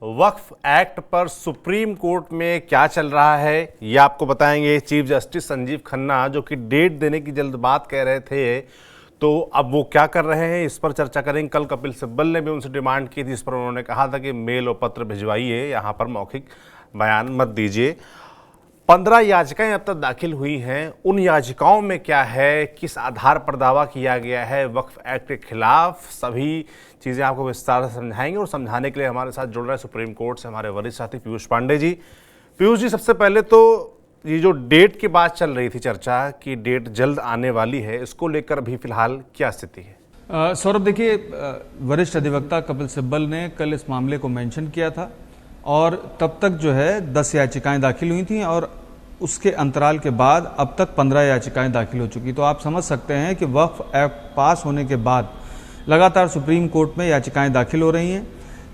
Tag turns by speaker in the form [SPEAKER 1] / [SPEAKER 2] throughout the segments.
[SPEAKER 1] वक्फ act पर supreme court में क्या चल रहा है ये आपको बताएंगे चीफ जस्टिस संजीव खन्ना, जो कि डेट देने की जल्द बात कह रहे थे। तो अब वो क्या कर रहे हैं इस पर चर्चा करेंगे। कल कपिल सिब्बल ने भी उनसे डिमांड की थी, इस पर उन्होंने कहा था कि मेल और पत्र भिजवाइए, यहाँ पर मौखिक बयान मत दीजिए। 15 याचिकाएं अब तक दाखिल हुई हैं। उन याचिकाओं में क्या है, किस आधार पर दावा किया गया है वक्फ एक्ट के खिलाफ, सभी चीज़ें आपको विस्तार से समझाएंगे। और समझाने के लिए हमारे साथ जुड़ रहे हैं सुप्रीम कोर्ट से हमारे वरिष्ठ साथी पीयूष पांडे जी। पीयूष जी, सबसे पहले तो ये जो डेट की बात चल रही थी, चर्चा की डेट जल्द आने वाली है, इसको लेकर अभी फिलहाल क्या स्थिति है?
[SPEAKER 2] सौरभ, देखिए, वरिष्ठ अधिवक्ता कपिल सिब्बल ने कल इस मामले को मेंशन किया था और तब तक जो है 10 याचिकाएं दाखिल हुई थी और उसके अंतराल के बाद अब तक 15 याचिकाएं दाखिल हो चुकी। तो आप समझ सकते हैं कि वक्फ एक्ट पास होने के बाद लगातार सुप्रीम कोर्ट में याचिकाएं दाखिल हो रही हैं।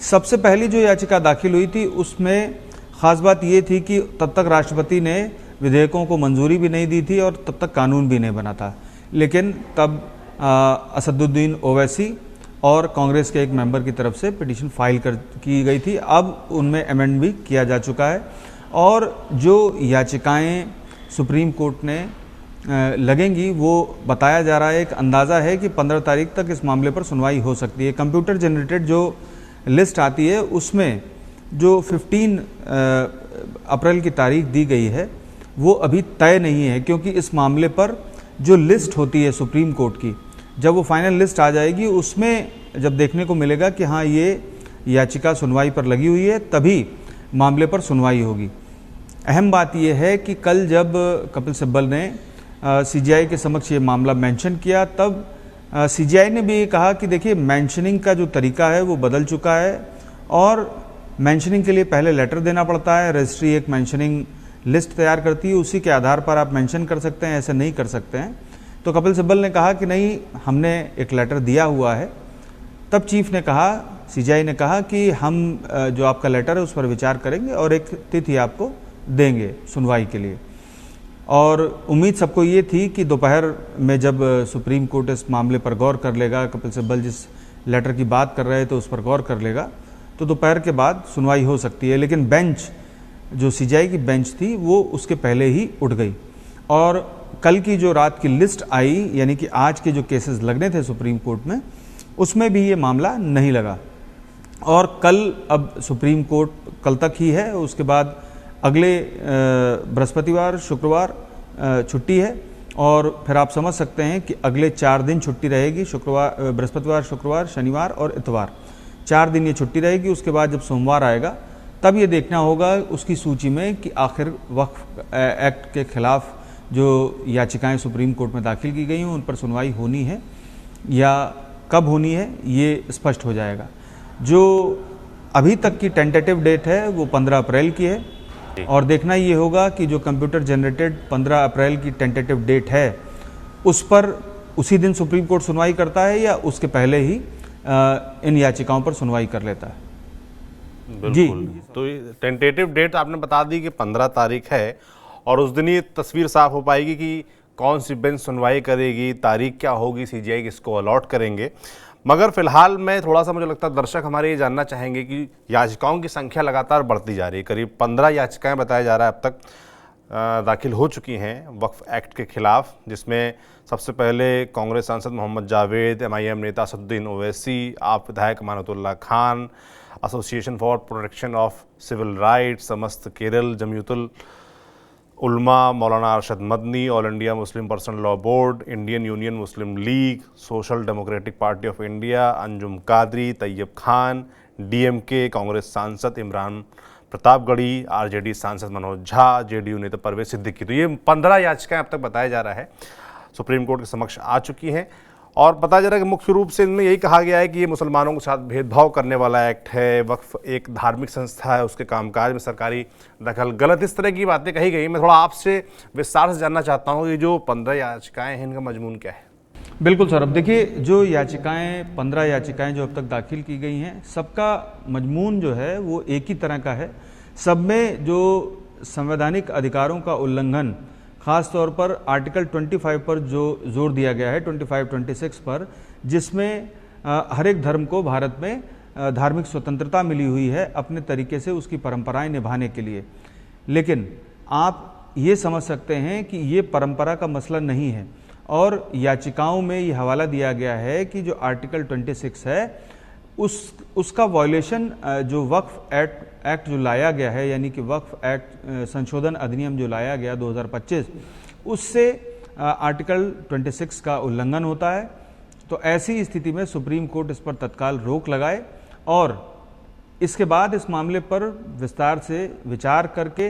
[SPEAKER 2] सबसे पहली जो याचिका दाखिल हुई थी उसमें खास बात ये थी कि तब तक राष्ट्रपति ने विधेयकों को मंजूरी भी नहीं दी थी और तब तक कानून भी नहीं बना था। लेकिन तब असदुद्दीन ओवैसी और कांग्रेस के एक मेंबर की तरफ से पिटीशन फाइल की गई थी। अब उनमें अमेंड भी किया जा चुका है और जो याचिकाएं सुप्रीम कोर्ट ने लगेंगी वो बताया जा रहा है, एक अंदाज़ा है कि 15 तारीख तक इस मामले पर सुनवाई हो सकती है। कंप्यूटर जनरेटेड जो लिस्ट आती है उसमें जो 15 अप्रैल की तारीख दी गई है वो अभी तय नहीं है, क्योंकि इस मामले पर जो लिस्ट होती है सुप्रीम कोर्ट की, जब वो फाइनल लिस्ट आ जाएगी उसमें जब देखने को मिलेगा कि हाँ ये याचिका सुनवाई पर लगी हुई है, तभी मामले पर सुनवाई होगी। अहम बात यह है कि कल जब कपिल सिब्बल ने सीजीआई के समक्ष ये मामला मेंशन किया, तब सीजीआई ने भी ये कहा कि देखिए, मेंशनिंग का जो तरीका है वो बदल चुका है और मेंशनिंग के लिए पहले लेटर देना पड़ता है। रजिस्ट्री एक मेंशनिंग लिस्ट तैयार करती है, उसी के आधार पर आप मेंशन कर सकते हैं, ऐसे नहीं कर सकते हैं। तो कपिल सिब्बल ने कहा कि नहीं, हमने एक लेटर दिया हुआ है। तब चीफ ने कहा, सीजीआई ने कहा कि हम जो आपका लेटर है उस पर विचार करेंगे और एक तिथि आपको देंगे सुनवाई के लिए। और उम्मीद सबको ये थी कि दोपहर में जब सुप्रीम कोर्ट इस मामले पर गौर कर लेगा, कपिल सिब्बल जिस लेटर की बात कर रहे थे उस पर गौर कर लेगा, तो दोपहर के बाद सुनवाई हो सकती है। लेकिन बेंच, जो सीजीआई की बेंच थी, वो उसके पहले ही उठ गई और कल की जो रात की लिस्ट आई, यानी कि आज के जो केसेस लगने थे सुप्रीम कोर्ट में, उसमें भी ये मामला नहीं लगा। और कल अब सुप्रीम कोर्ट कल तक ही है, उसके बाद अगले बृहस्पतिवार शुक्रवार छुट्टी है और फिर आप समझ सकते हैं कि अगले 4 दिन छुट्टी रहेगी। शुक्रवार, बृहस्पतिवार, शुक्रवार, शनिवार और इतवार, 4 दिन ये छुट्टी रहेगी। उसके बाद जब सोमवार आएगा तब ये देखना होगा उसकी सूची में कि आखिर वक्फ एक्ट के खिलाफ जो याचिकाएं सुप्रीम कोर्ट में दाखिल की गई हैं उन पर सुनवाई होनी है या कब होनी है, ये स्पष्ट हो जाएगा। जो अभी तक की टेंटेटिव डेट है वो 15 अप्रैल की है और देखना ये होगा कि जो कंप्यूटर जनरेटेड 15 अप्रैल की टेंटेटिव डेट है उस पर उसी दिन सुप्रीम कोर्ट सुनवाई करता है या उसके पहले ही इन याचिकाओं पर सुनवाई कर लेता है।
[SPEAKER 1] बिल्कुल। तो टेंटेटिव डेट आपने बता दी कि 15 तारीख है और उस दिन ये तस्वीर साफ हो पाएगी कि कौन सी बेंच सुनवाई करेगी, तारीख क्या होगी, सीजीआई किसको अलॉट करेंगे। मगर फिलहाल मैं थोड़ा सा, मुझे लगता है दर्शक हमारे ये जानना चाहेंगे कि याचिकाओं की संख्या लगातार बढ़ती जा रही है। करीब 15 याचिकाएं बताया जा रहा है अब तक दाखिल हो चुकी हैं वक्फ एक्ट के खिलाफ, जिसमें सबसे पहले कांग्रेस सांसद मोहम्मद जावेद, एमआईएम नेता असदुद्दीन ओवैसी, आप विधायक Amanatullah Khan, Association for Protection of Civil Rights, Samastha Kerala, Jamiatul Ulama, Maulana Arshad Madani, All India Muslim Personal Law Board, Indian Union Muslim League, Social Democratic Party of India, Anjum Qadri, Tayyab Khan, DMK, Congress सांसद इमरान प्रतापगढ़ी, आरजेडी सांसद मनोज झा, जेडीयू नेता परवेज सिद्दीकी। तो ये 15 याचिकाएं अब तक बताया जा रहा है सुप्रीम कोर्ट के समक्ष आ चुकी हैं और बताया जा रहा है कि मुख्य रूप से इनमें यही कहा गया है कि ये मुसलमानों के साथ भेदभाव करने वाला एक्ट है। वक्फ एक धार्मिक संस्था है, उसके कामकाज में सरकारी दखल गलत, इस तरह की बातें कही गई। मैं थोड़ा आपसे विस्तार से जानना चाहता हूँ, ये जो 15 याचिकाएं हैं इनका मजमून क्या है?
[SPEAKER 2] बिल्कुल सौरभ, देखिए, जो याचिकाएं 15 याचिकाएं जो अब तक दाखिल की गई हैं, सबका मजमून जो है वो एक ही तरह का है। सब में जो संवैधानिक अधिकारों का उल्लंघन, खास तौर पर आर्टिकल 25 पर जो जोर दिया गया है, 25, 26 पर, जिसमें हर एक धर्म को भारत में धार्मिक स्वतंत्रता मिली हुई है अपने तरीके से उसकी परंपराएं निभाने के लिए। लेकिन आप ये समझ सकते हैं कि ये परंपरा का मसला नहीं है, और याचिकाओं में ये हवाला दिया गया है कि जो आर्टिकल 26 है उसका वॉयलेशन जो वक्फ एक्ट जो लाया गया है, यानी कि वक्फ एक्ट संशोधन अधिनियम जो लाया गया 2025, उससे आर्टिकल 26 का उल्लंघन होता है। तो ऐसी स्थिति में सुप्रीम कोर्ट इस पर तत्काल रोक लगाए और इसके बाद इस मामले पर विस्तार से विचार करके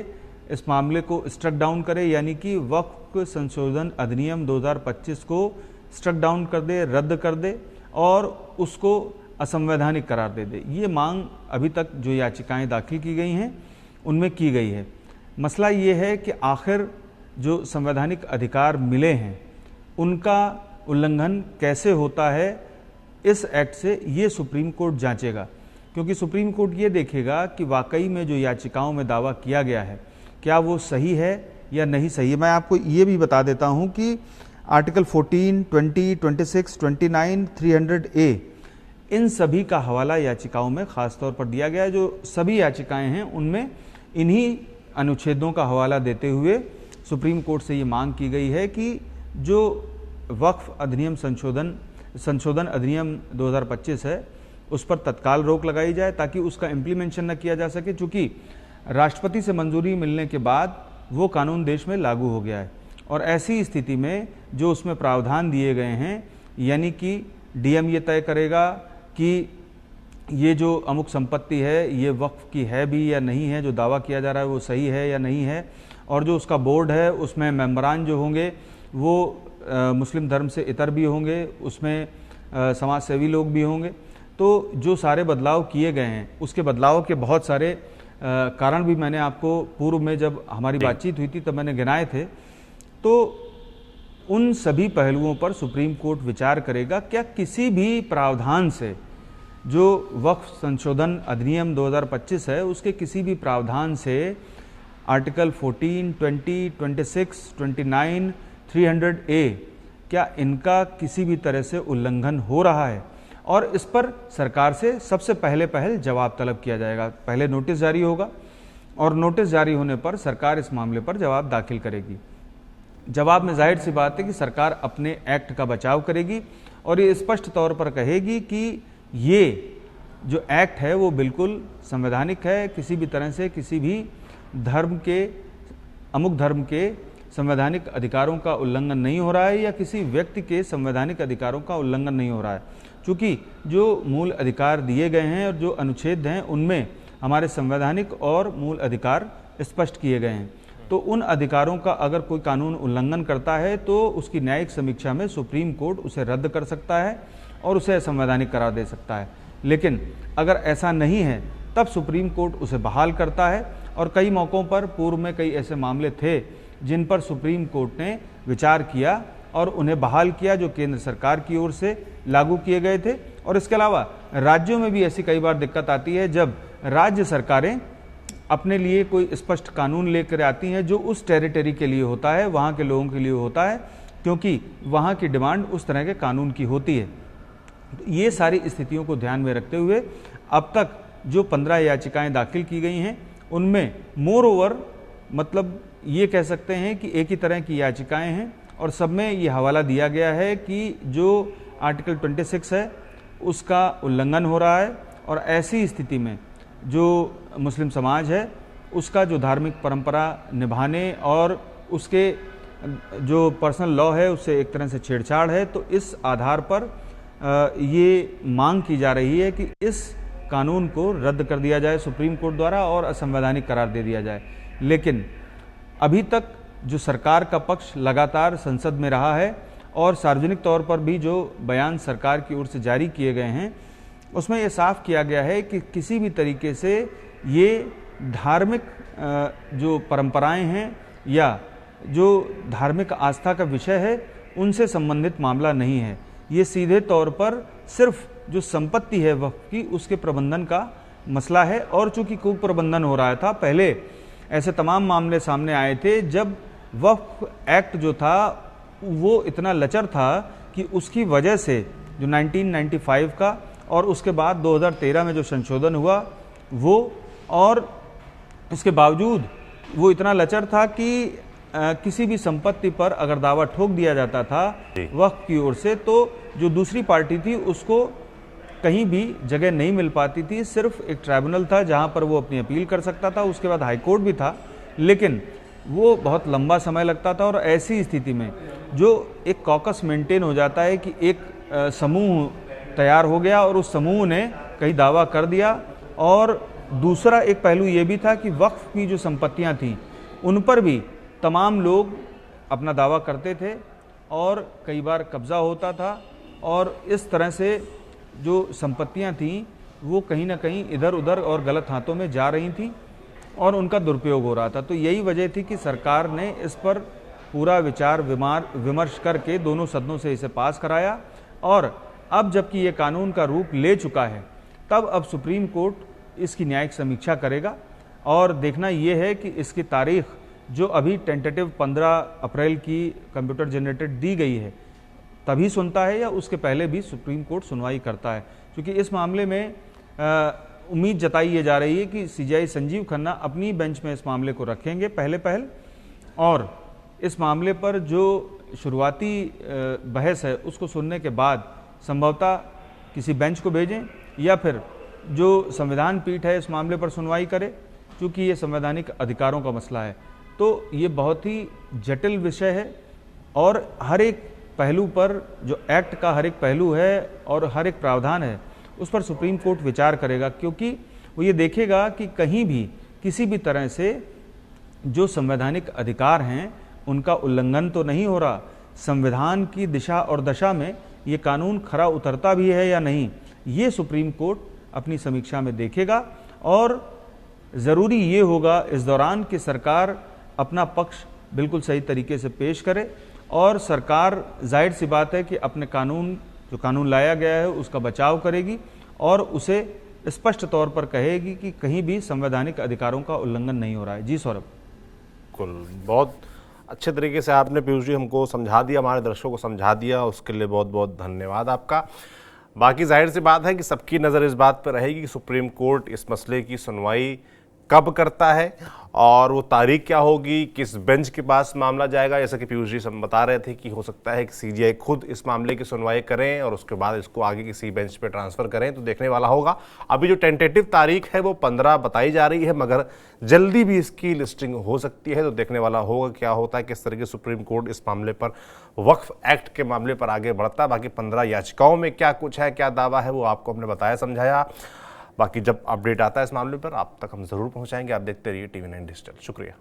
[SPEAKER 2] इस मामले को स्ट्रक डाउन करे, यानी कि वक्फ संशोधन अधिनियम 2025 को स्ट्रक डाउन कर दे, रद्द कर दे और उसको असंवैधानिक करार दे दे। ये मांग अभी तक जो याचिकाएं दाखिल की गई हैं उनमें की गई है। मसला ये है कि आखिर जो संवैधानिक अधिकार मिले हैं उनका उल्लंघन कैसे होता है इस एक्ट से, ये सुप्रीम कोर्ट जांचेगा, क्योंकि सुप्रीम कोर्ट ये देखेगा कि वाकई में जो याचिकाओं में दावा किया गया है क्या वो सही है या नहीं सही है। मैं आपको ये भी बता देता हूं कि आर्टिकल 14, 20, 26, 29, 300A इन सभी का हवाला याचिकाओं में खास तौर पर दिया गया है। जो सभी याचिकाएं हैं उनमें इन्हीं अनुच्छेदों का हवाला देते हुए सुप्रीम कोर्ट से ये मांग की गई है कि जो वक्फ अधिनियम संशोधन अधिनियम 2025 है उस पर तत्काल रोक लगाई जाए ताकि उसका इम्प्लीमेंटेशन न किया जा सके, चूंकि राष्ट्रपति से मंजूरी मिलने के बाद वो कानून देश में लागू हो गया है। और ऐसी स्थिति में जो उसमें प्रावधान दिए गए हैं, यानी कि डीएम ये तय करेगा कि ये जो अमुक संपत्ति है ये वक्फ की है भी या नहीं है, जो दावा किया जा रहा है वो सही है या नहीं है, और जो उसका बोर्ड है उसमें मेंबरान जो होंगे वो मुस्लिम धर्म से इतर भी होंगे, उसमें समाज सेवी लोग भी होंगे। तो जो सारे बदलाव किए गए हैं उसके बदलाव के बहुत सारे कारण भी मैंने आपको पूर्व में जब हमारी बातचीत हुई थी तब मैंने गिनाए थे। तो उन सभी पहलुओं पर सुप्रीम कोर्ट विचार करेगा क्या किसी भी प्रावधान से जो वक्फ संशोधन अधिनियम 2025 है उसके किसी भी प्रावधान से आर्टिकल 14, 20, 26, 29, 300A क्या इनका किसी भी तरह से उल्लंघन हो रहा है, और इस पर सरकार से सबसे पहल जवाब तलब किया जाएगा। पहले नोटिस जारी होगा और नोटिस जारी होने पर सरकार इस मामले पर जवाब दाखिल करेगी। जवाब में जाहिर सी बात है कि सरकार अपने एक्ट का बचाव करेगी और ये स्पष्ट तौर पर कहेगी कि ये जो एक्ट है वो बिल्कुल संवैधानिक है, किसी भी तरह से किसी भी धर्म के अमुक धर्म के संवैधानिक अधिकारों का उल्लंघन नहीं हो रहा है या किसी व्यक्ति के संवैधानिक अधिकारों का उल्लंघन नहीं हो रहा है। चूँकि जो मूल अधिकार दिए गए हैं और जो अनुच्छेद हैं उनमें हमारे संवैधानिक और मूल अधिकार स्पष्ट किए गए हैं। तो उन अधिकारों का अगर कोई कानून उल्लंघन करता है तो उसकी न्यायिक समीक्षा में सुप्रीम कोर्ट उसे रद्द कर सकता है और उसे असंवैधानिक करार दे सकता है। लेकिन अगर ऐसा नहीं है तब सुप्रीम कोर्ट उसे बहाल करता है, और कई मौक़ों पर पूर्व में कई ऐसे मामले थे जिन पर सुप्रीम कोर्ट ने विचार किया और उन्हें बहाल किया जो केंद्र सरकार की ओर से लागू किए गए थे। और इसके अलावा राज्यों में भी ऐसी कई बार दिक्कत आती है जब राज्य सरकारें अपने लिए कोई स्पष्ट कानून लेकर आती हैं जो उस टेरिटरी के लिए होता है, वहाँ के लोगों के लिए होता है, क्योंकि वहाँ की डिमांड उस तरह के कानून की होती है। ये सारी स्थितियों को ध्यान में रखते हुए अब तक जो 15 याचिकाएं दाखिल की गई हैं उनमें मोर ओवर मतलब ये कह सकते हैं कि एक ही तरह की याचिकाएं हैं और सब में ये हवाला दिया गया है कि जो आर्टिकल 26 है उसका उल्लंघन हो रहा है, और ऐसी स्थिति में जो मुस्लिम समाज है उसका जो धार्मिक परंपरा निभाने और उसके जो पर्सनल लॉ है उससे एक तरह से छेड़छाड़ है। तो इस आधार पर ये मांग की जा रही है कि इस कानून को रद्द कर दिया जाए सुप्रीम कोर्ट द्वारा और असंवैधानिक करार दे दिया जाए। लेकिन अभी तक जो सरकार का पक्ष लगातार संसद में रहा है और सार्वजनिक तौर पर भी जो बयान सरकार की ओर से जारी किए गए हैं उसमें यह साफ किया गया है कि किसी भी तरीके से ये धार्मिक जो परंपराएं हैं या जो धार्मिक आस्था का विषय है उनसे संबंधित मामला नहीं है। ये सीधे तौर पर सिर्फ जो संपत्ति है वक्फ की उसके प्रबंधन का मसला है। और चूंकि कुप्रबंधन हो रहा था, पहले ऐसे तमाम मामले सामने आए थे जब वक्फ एक्ट जो था वो इतना लचर था कि उसकी वजह से जो 1995 का और उसके बाद 2013 में जो संशोधन हुआ वो, और इसके बावजूद वो इतना लचर था कि किसी भी संपत्ति पर अगर दावा ठोक दिया जाता था वक्फ की ओर से, तो जो दूसरी पार्टी थी उसको कहीं भी जगह नहीं मिल पाती थी। सिर्फ एक ट्राइब्यूनल था जहां पर वो अपनी अपील कर सकता था, उसके बाद हाई कोर्ट भी था, लेकिन वो बहुत लंबा समय लगता था। और ऐसी स्थिति में जो एक कॉकस मेंटेन हो जाता है कि एक समूह तैयार हो गया और उस समूह ने कहीं दावा कर दिया। और दूसरा एक पहलू ये भी था कि वक्फ की जो संपत्तियां थीं उन पर भी तमाम लोग अपना दावा करते थे और कई बार कब्जा होता था, और इस तरह से जो संपत्तियां थीं वो कहीं ना कहीं इधर उधर और गलत हाथों में जा रही थीं और उनका दुरुपयोग हो रहा था। तो यही वजह थी कि सरकार ने इस पर पूरा विचार विमर्श करके दोनों सदनों से इसे पास कराया। और अब जबकि ये कानून का रूप ले चुका है, तब अब सुप्रीम कोर्ट इसकी न्यायिक समीक्षा करेगा। और देखना ये है कि इसकी तारीख जो अभी टेंटेटिव 15 अप्रैल की कंप्यूटर जनरेटेड दी गई है तभी सुनता है या उसके पहले भी सुप्रीम कोर्ट सुनवाई करता है, क्योंकि इस मामले में उम्मीद जताई ये जा रही है कि सीजेआई संजीव खन्ना अपनी बेंच में इस मामले को रखेंगे पहल, और इस मामले पर जो शुरुआती बहस है उसको सुनने के बाद संभवतः किसी बेंच को भेजें या फिर जो संविधान पीठ है इस मामले पर सुनवाई करे, क्योंकि ये संवैधानिक अधिकारों का मसला है। तो ये बहुत ही जटिल विषय है और हर एक पहलू पर, जो एक्ट का हर एक पहलू है और हर एक प्रावधान है, उस पर सुप्रीम कोर्ट विचार करेगा, क्योंकि वो ये देखेगा कि कहीं भी किसी भी तरह से जो संवैधानिक अधिकार हैं उनका उल्लंघन तो नहीं हो रहा, संविधान की दिशा और दशा में ये कानून खरा उतरता भी है या नहीं, ये सुप्रीम कोर्ट अपनी समीक्षा में देखेगा। और ज़रूरी ये होगा इस दौरान कि सरकार अपना पक्ष बिल्कुल सही तरीके से पेश करे, और सरकार जाहिर सी बात है कि अपने जो कानून लाया गया है उसका बचाव करेगी और उसे स्पष्ट तौर पर कहेगी कि कहीं भी संवैधानिक अधिकारों का उल्लंघन नहीं हो रहा है। जी सौरभ।
[SPEAKER 1] बिल्कुल, बहुत अच्छे तरीके से आपने पीयूष जी हमको समझा दिया, हमारे दर्शकों को समझा दिया, उसके लिए बहुत बहुत धन्यवाद आपका। बाकी जाहिर सी बात है कि सबकी नज़र इस बात पर रहेगी कि सुप्रीम कोर्ट इस मसले की सुनवाई कब करता है और वो तारीख क्या होगी, किस बेंच के पास मामला जाएगा। जैसा कि पीयूष जी हम बता रहे थे कि हो सकता है कि सीजीआई खुद इस मामले की सुनवाई करें और उसके बाद इसको आगे किसी बेंच पे ट्रांसफ़र करें, तो देखने वाला होगा। अभी जो टेंटेटिव तारीख है वो 15 बताई जा रही है, मगर जल्दी भी इसकी लिस्टिंग हो सकती है, तो देखने वाला होगा क्या होता है, किस तरीके सुप्रीम कोर्ट इस मामले पर, वक्फ एक्ट के मामले पर आगे बढ़ता है। बाकी 15 याचिकाओं में क्या कुछ है, क्या दावा है, वो आपको हमने बताया, समझाया। बाकी जब अपडेट आता है इस मामले पर आप तक हम ज़रूर पहुंचाएंगे। आप देखते रहिए TV9 डिजिटल। शुक्रिया।